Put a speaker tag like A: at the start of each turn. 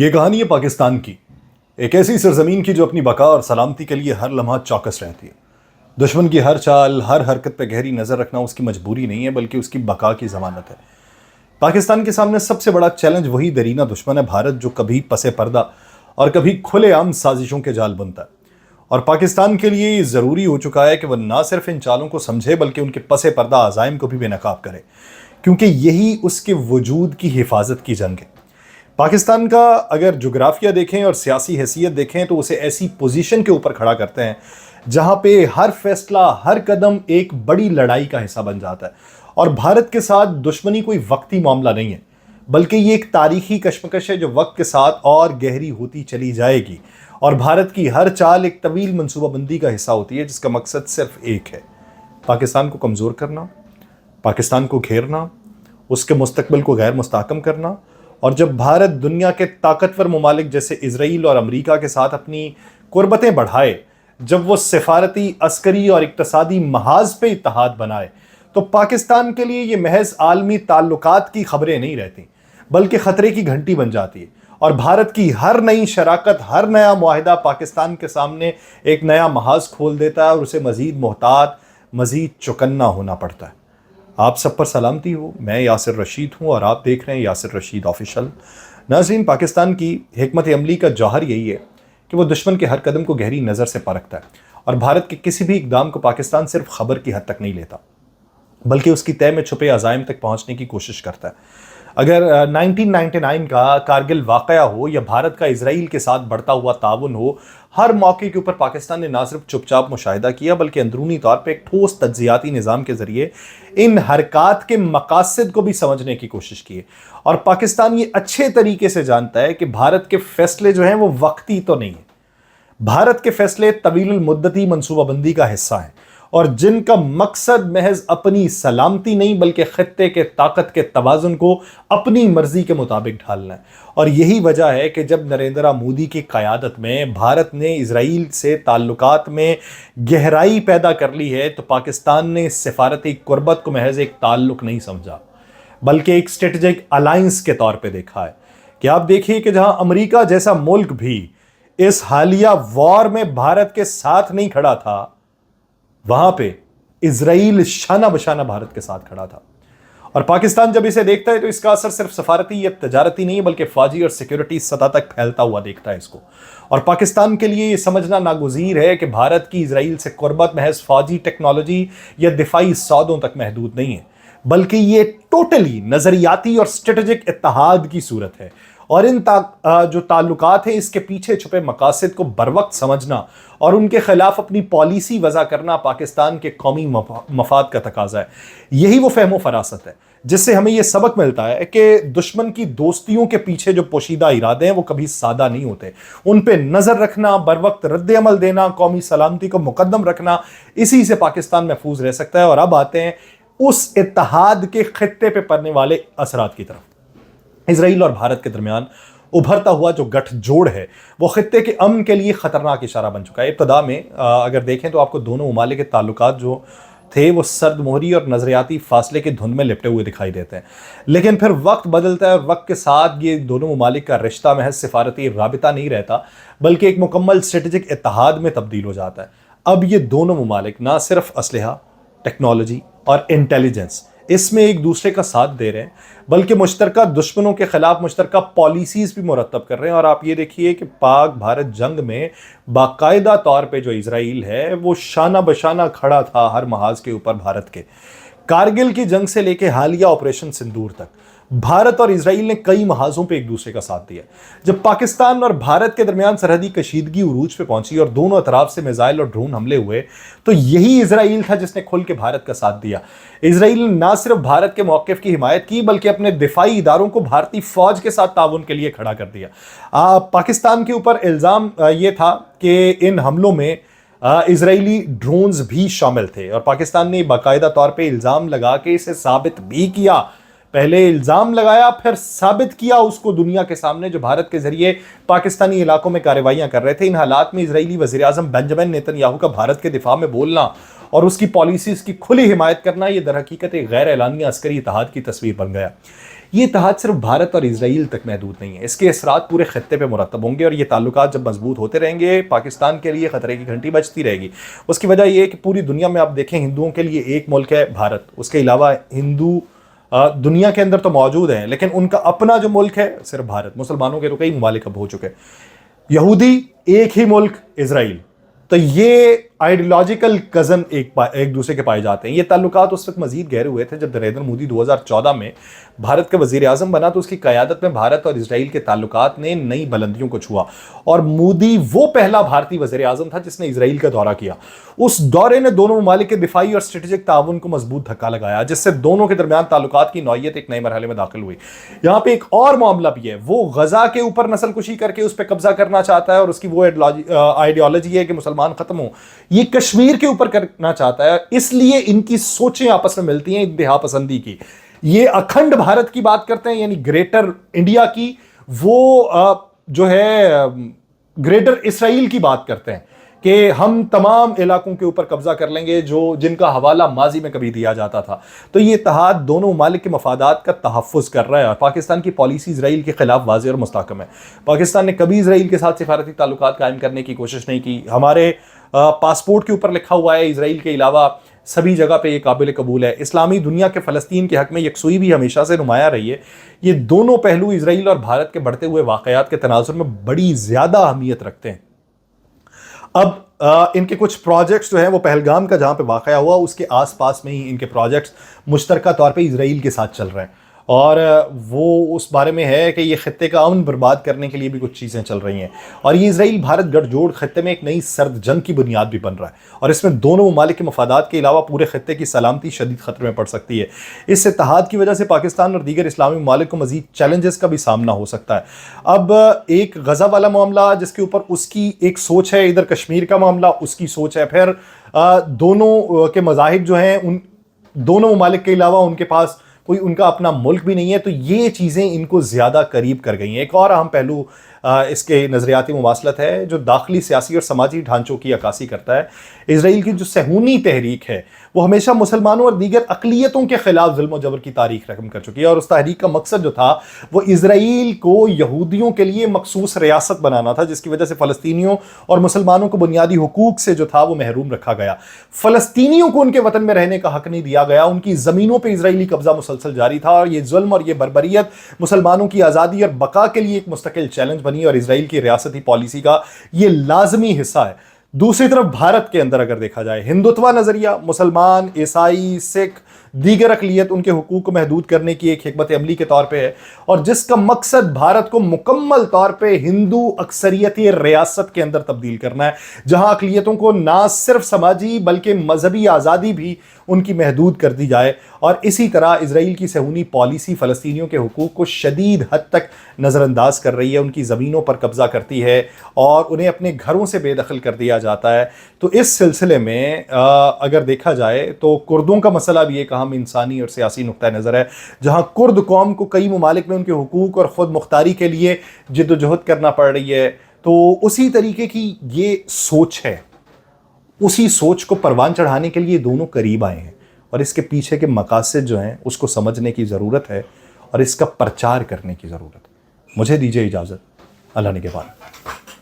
A: یہ کہانی ہے پاکستان کی، ایک ایسی سرزمین کی جو اپنی بقا اور سلامتی کے لیے ہر لمحہ چوکس رہتی ہے۔ دشمن کی ہر چال، ہر حرکت پہ گہری نظر رکھنا اس کی مجبوری نہیں ہے بلکہ اس کی بقا کی ضمانت ہے۔ پاکستان کے سامنے سب سے بڑا چیلنج وہی دیرینہ دشمن ہے بھارت، جو کبھی پس پردہ اور کبھی کھلے عام سازشوں کے جال بنتا ہے۔ اور پاکستان کے لیے یہ ضروری ہو چکا ہے کہ وہ نہ صرف ان چالوں کو سمجھے بلکہ ان کے پس پردہ عزائم کو بھی بے نقاب کرے، کیونکہ یہی اس کے وجود کی حفاظت کی جنگ ہے۔ پاکستان کا اگر جغرافیہ دیکھیں اور سیاسی حیثیت دیکھیں تو اسے ایسی پوزیشن کے اوپر کھڑا کرتے ہیں جہاں پہ ہر فیصلہ، ہر قدم ایک بڑی لڑائی کا حصہ بن جاتا ہے۔ اور بھارت کے ساتھ دشمنی کوئی وقتی معاملہ نہیں ہے بلکہ یہ ایک تاریخی کشمکش ہے جو وقت کے ساتھ اور گہری ہوتی چلی جائے گی۔ اور بھارت کی ہر چال ایک طویل منصوبہ بندی کا حصہ ہوتی ہے جس کا مقصد صرف ایک ہے: پاکستان کو کمزور کرنا، پاکستان کو گھیرنا، اس کے مستقبل کو غیر مستحکم کرنا۔ اور جب بھارت دنیا کے طاقتور ممالک جیسے اسرائیل اور امریکہ کے ساتھ اپنی قربتیں بڑھائے، جب وہ سفارتی، عسکری اور اقتصادی محاذ پہ اتحاد بنائے، تو پاکستان کے لیے یہ محض عالمی تعلقات کی خبریں نہیں رہتی بلکہ خطرے کی گھنٹی بن جاتی ہے۔ اور بھارت کی ہر نئی شراکت، ہر نیا معاہدہ پاکستان کے سامنے ایک نیا محاذ کھول دیتا ہے اور اسے مزید محتاط، مزید چوکنا ہونا پڑتا ہے۔ آپ سب پر سلامتی ہو، میں یاسر رشید ہوں اور آپ دیکھ رہے ہیں یاسر رشید آفیشل۔ ناظرین، پاکستان کی حکمت عملی کا جوہر یہی ہے کہ وہ دشمن کے ہر قدم کو گہری نظر سے پرکھتا ہے، اور بھارت کے کسی بھی اقدام کو پاکستان صرف خبر کی حد تک نہیں لیتا بلکہ اس کی تہہ میں چھپے عزائم تک پہنچنے کی کوشش کرتا ہے۔ اگر 1999 کا کارگل واقعہ ہو یا بھارت کا اسرائیل کے ساتھ بڑھتا ہوا تعاون ہو، ہر موقع کے اوپر پاکستان نے نہ صرف چپ چاپ مشاہدہ کیا بلکہ اندرونی طور پہ ایک ٹھوس تجزیاتی نظام کے ذریعے ان حرکات کے مقاصد کو بھی سمجھنے کی کوشش کی ہے۔ اور پاکستان یہ اچھے طریقے سے جانتا ہے کہ بھارت کے فیصلے جو ہیں وہ وقتی تو نہیں ہیں، بھارت کے فیصلے طویل المدتی منصوبہ بندی کا حصہ ہیں، اور جن کا مقصد محض اپنی سلامتی نہیں بلکہ خطے کے طاقت کے توازن کو اپنی مرضی کے مطابق ڈھالنا ہے۔ اور یہی وجہ ہے کہ جب نریندرا مودی کی قیادت میں بھارت نے اسرائیل سے تعلقات میں گہرائی پیدا کر لی ہے تو پاکستان نے سفارتی قربت کو محض ایک تعلق نہیں سمجھا بلکہ ایک اسٹریٹجک الائنس کے طور پہ دیکھا ہے۔ کہ آپ دیکھیے کہ جہاں امریکہ جیسا ملک بھی اس حالیہ وار میں بھارت کے ساتھ نہیں کھڑا تھا، وہاں پہ اسرائیل شانہ بشانہ بھارت کے ساتھ کھڑا تھا۔ اور پاکستان جب اسے دیکھتا ہے تو اس کا اثر صرف سفارتی یا تجارتی نہیں بلکہ فوجی اور سیکیورٹی سطح تک پھیلتا ہوا دیکھتا ہے اس کو۔ اور پاکستان کے لیے یہ سمجھنا ناگزیر ہے کہ بھارت کی اسرائیل سے قربت محض فوجی ٹیکنالوجی یا دفاعی سودوں تک محدود نہیں ہے بلکہ یہ ٹوٹلی نظریاتی اور اسٹریٹجک اتحاد کی صورت ہے۔ اور ان جو تعلقات ہیں اس کے پیچھے چھپے مقاصد کو بروقت سمجھنا اور ان کے خلاف اپنی پالیسی وضع کرنا پاکستان کے قومی مفاد کا تقاضا ہے۔ یہی وہ فہم و فراست ہے جس سے ہمیں یہ سبق ملتا ہے کہ دشمن کی دوستیوں کے پیچھے جو پوشیدہ ارادے ہیں وہ کبھی سادہ نہیں ہوتے۔ ان پہ نظر رکھنا، بروقت رد عمل دینا، قومی سلامتی کو مقدم رکھنا، اسی سے پاکستان محفوظ رہ سکتا ہے۔ اور اب آتے ہیں اس اتحاد کے خطے پہ پڑنے والے اثرات کی طرف۔ اسرائیل اور بھارت کے درمیان ابھرتا ہوا جو گٹھ جوڑ ہے وہ خطے کے امن کے لیے خطرناک اشارہ بن چکا ہے۔ ابتدا میں اگر دیکھیں تو آپ کو دونوں ممالک کے تعلقات جو تھے وہ سرد مہری اور نظریاتی فاصلے کی دھند میں لپٹے ہوئے دکھائی دیتے ہیں، لیکن پھر وقت بدلتا ہے اور وقت کے ساتھ یہ دونوں ممالک کا رشتہ محض سفارتی رابطہ نہیں رہتا بلکہ ایک مکمل اسٹریٹجک اتحاد میں تبدیل ہو جاتا ہے۔ اب یہ دونوں ممالک نہ صرف اسلحہ، ٹیکنالوجی اور انٹیلیجنس اس میں ایک دوسرے کا ساتھ دے رہے ہیں بلکہ مشترکہ دشمنوں کے خلاف مشترکہ پالیسیز بھی مرتب کر رہے ہیں۔ اور آپ یہ دیکھیے کہ پاک بھارت جنگ میں باقاعدہ طور پہ جو اسرائیل ہے وہ شانہ بشانہ کھڑا تھا ہر محاذ کے اوپر بھارت کے۔ کارگل کی جنگ سے لے کے حالیہ آپریشن سندور تک بھارت اور اسرائیل نے کئی محاذوں پہ ایک دوسرے کا ساتھ دیا۔ جب پاکستان اور بھارت کے درمیان سرحدی کشیدگی عروج پہ پہنچی اور دونوں اطراف سے میزائل اور ڈرون حملے ہوئے تو یہی اسرائیل تھا جس نے کھل کے بھارت کا ساتھ دیا۔ اسرائیل نے نہ صرف بھارت کے موقف کی حمایت کی بلکہ اپنے دفاعی اداروں کو بھارتی فوج کے ساتھ تعاون کے لیے کھڑا کر دیا۔ پاکستان کے اوپر الزام یہ تھا کہ ان حملوں میں اسرائیلی ڈرونز بھی شامل تھے، اور پاکستان نے باقاعدہ طور پہ الزام لگا کے اسے ثابت بھی کیا۔ پہلے الزام لگایا پھر ثابت کیا اس کو دنیا کے سامنے جو بھارت کے ذریعے پاکستانی علاقوں میں کارروائیاں کر رہے تھے۔ ان حالات میں اسرائیلی وزیر اعظم بنجامن نیتن یاہو کا بھارت کے دفاع میں بولنا اور اس کی پالیسیز کی کھلی حمایت کرنا یہ در حقیقت ایک غیر اعلانیہ عسکری اتحاد کی تصویر بن گیا۔ یہ اتحاد صرف بھارت اور اسرائیل تک محدود نہیں ہے، اس کے اثرات پورے خطے پہ مرتب ہوں گے، اور یہ تعلقات جب مضبوط ہوتے رہیں گے پاکستان کے لیے خطرے کی گھنٹی بجتی رہے گی۔ اس کی وجہ یہ ہے کہ پوری دنیا میں آپ دیکھیں ہندوؤں کے لیے ایک ملک ہے بھارت، اس کے علاوہ ہندو دنیا کے اندر تو موجود ہیں لیکن ان کا اپنا جو ملک ہے صرف بھارت۔ مسلمانوں کے تو کئی ممالک اب ہو چکے، یہودی ایک ہی ملک اسرائیل۔ تو یہ آئیڈیولوجیکل کزن ایک دوسرے کے پائے جاتے ہیں۔ یہ تعلقات اس وقت مزید گہرے ہوئے تھے جب نریندر مودی 2014 میں بھارت کا وزیر اعظم بنا، تو اس کی قیادت میں بھارت اور اسرائیل کے تعلقات نے نئی بلندیوں کو چھوا، اور مودی وہ پہلا بھارتی وزیر اعظم تھا جس نے اسرائیل کا دورہ کیا۔ اس دورے نے دونوں ممالک کے دفاعی اور اسٹریٹجک تعاون کو مضبوط دھکا لگایا، جس سے دونوں کے درمیان تعلقات کی نوعیت ایک نئے مرحلے میں داخل ہوئی۔ یہاں پہ ایک اور معاملہ بھی ہے، وہ غزہ کے اوپر نسل کشی کر کے اس پہ قبضہ کرنا چاہتا ہے، اور اس کی وہ آئیڈیالوجی ہے کہ مسلمان ختم ہوں۔ یہ کشمیر کے اوپر کرنا چاہتا ہے، اس لیے ان کی سوچیں آپس میں ملتی ہیں انتہا پسندی کی۔ یہ اکھنڈ بھارت کی بات کرتے ہیں، یعنی گریٹر انڈیا کی، وہ جو ہے گریٹر اسرائیل کی بات کرتے ہیں کہ ہم تمام علاقوں کے اوپر قبضہ کر لیں گے جن کا حوالہ ماضی میں کبھی دیا جاتا تھا۔ تو یہ اتحاد دونوں ممالک کے مفادات کا تحفظ کر رہا ہے، اور پاکستان کی پالیسی اسرائیل کے خلاف واضح اور مستحکم ہے۔ پاکستان نے کبھی اسرائیل کے ساتھ سفارتی تعلقات قائم کرنے کی کوشش نہیں کی۔ ہمارے پاسپورٹ کے اوپر لکھا ہوا ہے اسرائیل کے علاوہ سبھی جگہ پہ یہ قابل قبول ہے۔ اسلامی دنیا کے فلسطین کے حق میں یکسوئی بھی ہمیشہ سے نمایاں رہی ہے۔ یہ دونوں پہلو اسرائیل اور بھارت کے بڑھتے ہوئے واقعات کے تناظر میں بڑی زیادہ اہمیت رکھتے ہیں۔ اب ان کے کچھ پروجیکٹس جو ہیں وہ پہلگام کا جہاں پہ واقعہ ہوا اس کے آس پاس میں ہی ان کے پروجیکٹس مشترکہ طور پہ اسرائیل کے ساتھ چل رہے ہیں، اور وہ اس بارے میں ہے کہ یہ خطے کا امن برباد کرنے کے لیے بھی کچھ چیزیں چل رہی ہیں، اور یہ اسرائیل بھارت گٹھ جوڑ خطے میں ایک نئی سرد جنگ کی بنیاد بھی بن رہا ہے، اور اس میں دونوں ممالک کے مفادات کے علاوہ پورے خطے کی سلامتی شدید خطرے میں پڑ سکتی ہے۔ اس اتحاد کی وجہ سے پاکستان اور دیگر اسلامی ممالک کو مزید چیلنجز کا بھی سامنا ہو سکتا ہے۔ اب ایک غزہ والا معاملہ جس کے اوپر اس کی ایک سوچ ہے، ادھر کشمیر کا معاملہ اس کی سوچ ہے، پھر دونوں کے مذاہب جو ہیں ان دونوں ممالک کے علاوہ ان کے پاس کوئی ان کا اپنا ملک بھی نہیں ہے، تو یہ چیزیں ان کو زیادہ قریب کر گئی ہیں۔ ایک اور اہم پہلو اس کے نظریاتی مماثلت ہے جو داخلی سیاسی اور سماجی ڈھانچوں کی عکاسی کرتا ہے۔ اسرائیل کی جو صہیونی تحریک ہے وہ ہمیشہ مسلمانوں اور دیگر اقلیتوں کے خلاف ظلم و جبر کی تاریخ رقم کر چکی ہے، اور اس تحریک کا مقصد جو تھا وہ اسرائیل کو یہودیوں کے لیے مخصوص ریاست بنانا تھا، جس کی وجہ سے فلسطینیوں اور مسلمانوں کو بنیادی حقوق سے جو تھا وہ محروم رکھا گیا۔ فلسطینیوں کو ان کے وطن میں رہنے کا حق نہیں دیا گیا، ان کی زمینوں پہ اسرائیلی قبضہ مسلسل جاری تھا، اور یہ ظلم اور یہ بربریت مسلمانوں کی آزادی اور بقا کے لیے ایک مستقل چیلنج بنی، اور اسرائیل کی ریاستی پالیسی کا یہ لازمی حصہ ہے۔ دوسری طرف بھارت کے اندر اگر دیکھا جائے ہندوتوا نظریہ، مسلمان، عیسائی، سکھ، دیگر اقلیت ان کے حقوق کو محدود کرنے کی ایک حکمت عملی کے طور پہ ہے، اور جس کا مقصد بھارت کو مکمل طور پہ ہندو اکثریتی ریاست کے اندر تبدیل کرنا ہے، جہاں اقلیتوں کو نہ صرف سماجی بلکہ مذہبی آزادی بھی ان کی محدود کر دی جائے۔ اور اسی طرح اسرائیل کی صہیونی پالیسی فلسطینیوں کے حقوق کو شدید حد تک نظر انداز کر رہی ہے، ان کی زمینوں پر قبضہ کرتی ہے اور انہیں اپنے گھروں سے بے دخل کر دیا جاتا ہے۔ تو اس سلسلے میں اگر دیکھا جائے تو کردوں کا مسئلہ بھی ایک اہم انسانی اور سیاسی نقطہ نظر ہے، جہاں کرد قوم کو کئی ممالک میں ان کے حقوق اور خود مختاری کے لیے جد و جہد کرنا پڑ رہی ہے۔ تو اسی طریقے کی یہ سوچ ہے، اسی سوچ کو پروان چڑھانے کے لیے دونوں قریب آئے ہیں، اور اس کے پیچھے کے مقاصد جو ہیں اس کو سمجھنے کی ضرورت ہے، اور اس کا پرچار کرنے کی ضرورت ہے۔ مجھے دیجیے اجازت، اللہ نگہبان۔